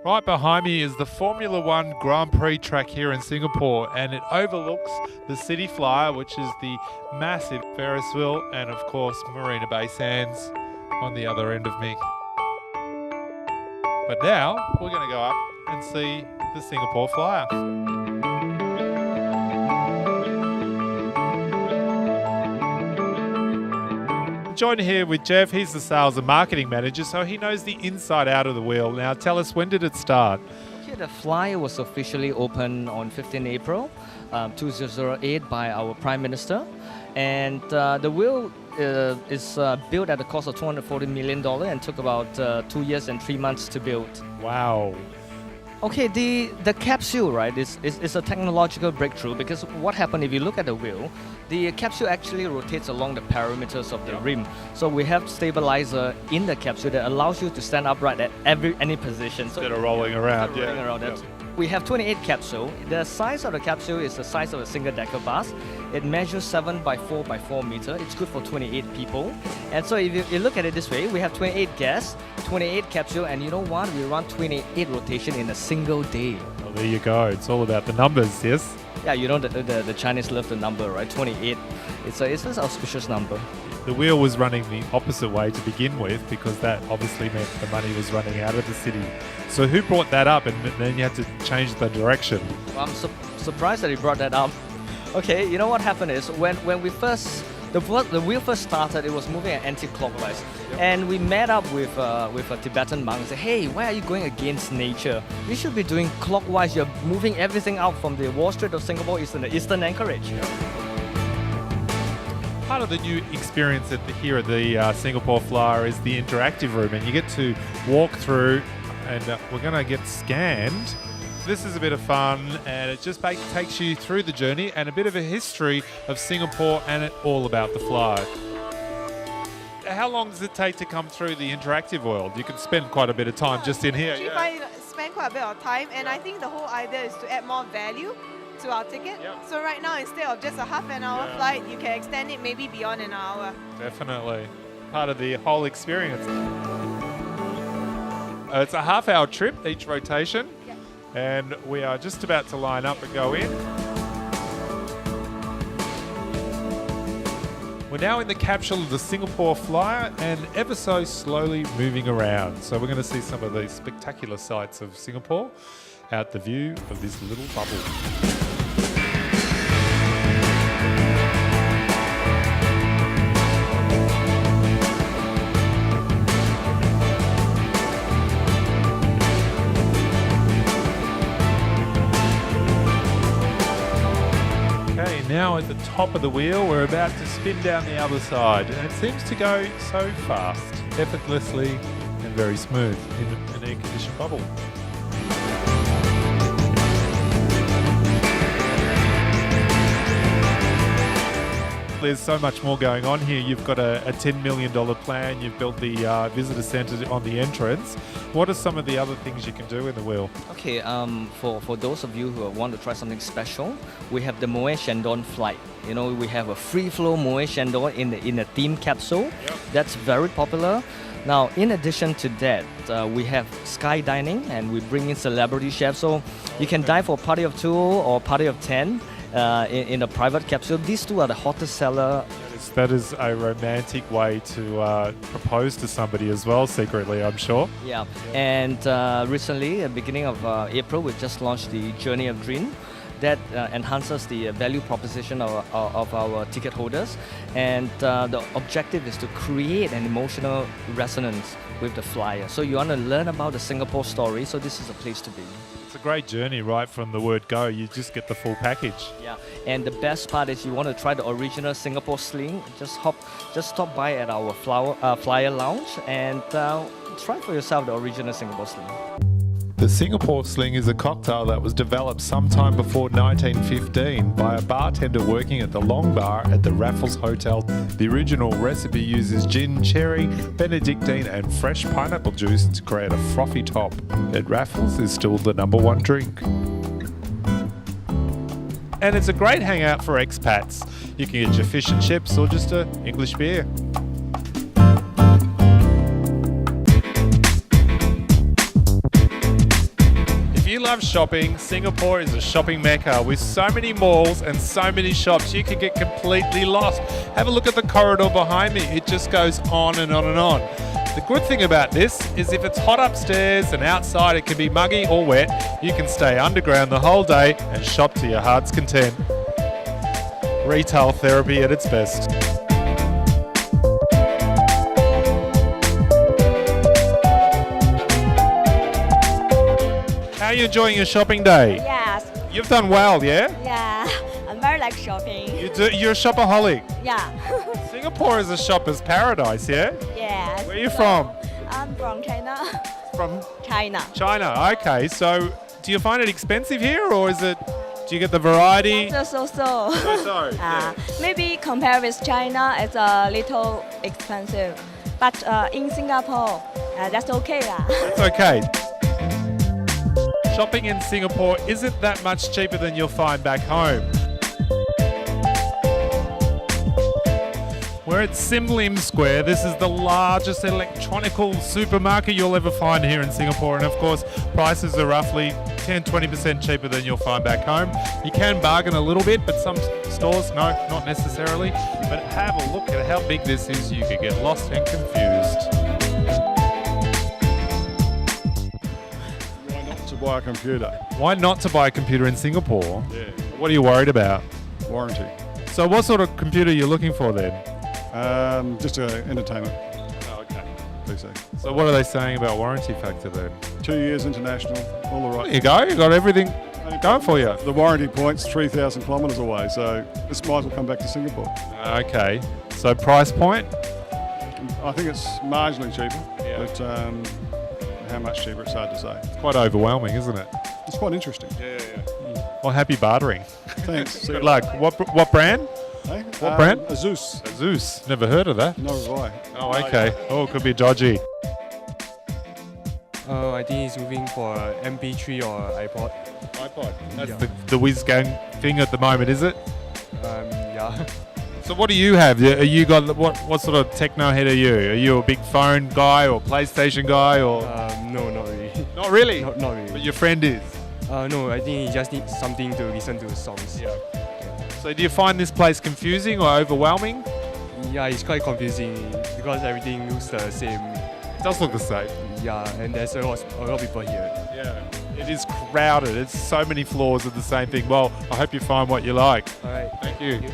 Right behind me is the Formula One Grand Prix track here in Singapore, and it overlooks the City Flyer, which is the massive Ferris wheel, and of course Marina Bay Sands on the other end of me. But now we're going to go up and see the Singapore Flyer. Joined here with Jeff. He's the sales and marketing manager, so he knows the inside out of the wheel. Now tell us, when did it start? Okay, the Flyer was officially opened on 15 April 2008 by our Prime Minister, and the wheel is built at a cost of $240 million and took about 2 years and 3 months to build. Wow. Okay, the capsule, right, is a technological breakthrough, because what happened, if you look at the wheel, the capsule actually rotates along the perimeters of the rim. So we have stabilizer in the capsule that allows you to stand upright at any position. Instead of rolling around, rolling around. We have 28 capsule. The size of the capsule is the size of a single decker bus. It measures 7 by 4 by 4 meter. It's good for 28 people. And so if you look at it this way, we have 28 guests, 28 capsule, and you know what? We run 28 rotation in a single day. Well, there you go. It's all about the numbers, yes? Yeah, you know the Chinese love the number, right? 28. It's an auspicious number. The wheel was running the opposite way to begin with, because that obviously meant the money was running out of the city. So who brought that up, and then you had to change the direction? Well, I'm surprised that he brought that up. Okay, you know what happened is when we first the wheel first started, it was moving at anti-clockwise, and we met up with a Tibetan monk and said, "Hey, why are you going against nature? You should be doing clockwise. You're moving everything out from the Wall Street of Singapore, Eastern Anchorage." Part of the new experience here at the Singapore Flyer is the interactive room, and you get to walk through, and we're going to get scanned. This is a bit of fun, and it just takes you through the journey and a bit of a history of Singapore and all about the Flyer. How long does it take to come through the interactive world? You can spend quite a bit of time just in here. I spend quite a bit of time, and I think the whole idea is to add more value to our ticket. So right now, instead of just a half an hour flight, you can extend it maybe beyond an hour. Definitely. Part of the whole experience. It's a half-hour trip each rotation. And we are just about to line up and go in. We're now in the capsule of the Singapore Flyer and ever so slowly moving around. So we're going to see some of the spectacular sights of Singapore out the view of this little bubble. Now at the top of the wheel, we're about to spin down the other side, and it seems to go so fast, effortlessly and very smooth in an air-conditioned bubble. There's so much more going on here. You've got a $10 million plan. You've built the visitor centre on the entrance. What are some of the other things you can do in the wheel? Okay, for those of you who want to try something special, we have the Moe Shandong flight. You know, we have a free flow Moe Shandong in a theme capsule. That's very popular. Now, in addition to that, we have sky dining, and we bring in celebrity chefs. So you can dine for a party of 2 or party of 10. In a private capsule. These two are the hottest seller. That is a romantic way to propose to somebody as well, secretly, I'm sure. Yeah, and recently, at the beginning of April, we just launched the Journey of Dream. That enhances the value proposition of our ticket holders, and the objective is to create an emotional resonance with the Flyer. So you want to learn about the Singapore story, so this is a place to be. It's a great journey right from the word go. You just get the full package. Yeah, and the best part is you want to try the original Singapore Sling. Just stop by at our Flyer Lounge and try for yourself the original Singapore Sling. The Singapore Sling is a cocktail that was developed sometime before 1915 by a bartender working at the Long Bar at the Raffles Hotel. The original recipe uses gin, cherry, Benedictine and fresh pineapple juice to create a frothy top. At Raffles is still the #1 drink. And it's a great hangout for expats. You can get your fish and chips or just an English beer. love shopping, Singapore is a shopping mecca with so many malls and so many shops. You could get completely lost. Have a look at the corridor behind me. It just goes on and on and on. The good thing about this is if it's hot upstairs and outside it can be muggy or wet, you can stay underground the whole day and shop to your heart's content. Retail therapy at its best. How are you enjoying your shopping day? Yes, You've done well, yeah? yeah. I'm very like shopping. You're a shopaholic. Yeah. Singapore is a shopper's paradise, yeah? Yes. Where are you from? I'm from China. From China. China. Okay, so do you find it expensive here, or is it? Do you get the variety? So. Sorry. Maybe compared with China, it's a little expensive. But in Singapore, that's okay. It's okay. Shopping in Singapore isn't that much cheaper than you'll find back home. We're at Simlim Square. This is the largest electronical supermarket you'll ever find here in Singapore. And of course, prices are roughly 10-20% cheaper than you'll find back home. You can bargain a little bit, but some stores, no, not necessarily. But have a look at how big this is. You could get lost and confused. Why not to buy a computer? Why not to buy a computer in Singapore? Yeah. What are you worried about? Warranty. So what sort of computer are you looking for then? Just entertainment. Oh, okay. PC. So what are they saying about warranty factor then? 2 years international, all the There right. you go, you got everything going for you. The warranty point's 3,000 kilometres away, so this might as well come back to Singapore. Okay, so price point? I think it's marginally cheaper, Yeah. but how much cheaper, it's hard to say. Quite overwhelming, isn't it? It's quite interesting. Yeah. Well, happy bartering. Thanks. See Good you. luck. What brand? Hey? What brand? Azus. Zeus. Never heard of that. No, why? Oh, okay. Oh, it could be dodgy. I think he's moving for MP3 or iPod. iPod. That's Yeah. the whiz gang thing at the moment, is it? Yeah. So what do you have? Are you got what sort of techno head are you? Are you a big phone guy or PlayStation guy or? No, not really. Not really. Not But really. your friend is. No, I think he just needs something to listen to songs. Yeah. So do you find this place confusing or overwhelming? Yeah, it's quite confusing because everything looks the same. It does look the same. Yeah, and there's a lot of people here. Yeah. It is crowded. It's so many floors of the same thing. Well, I hope you find what you like. All right. Thank you.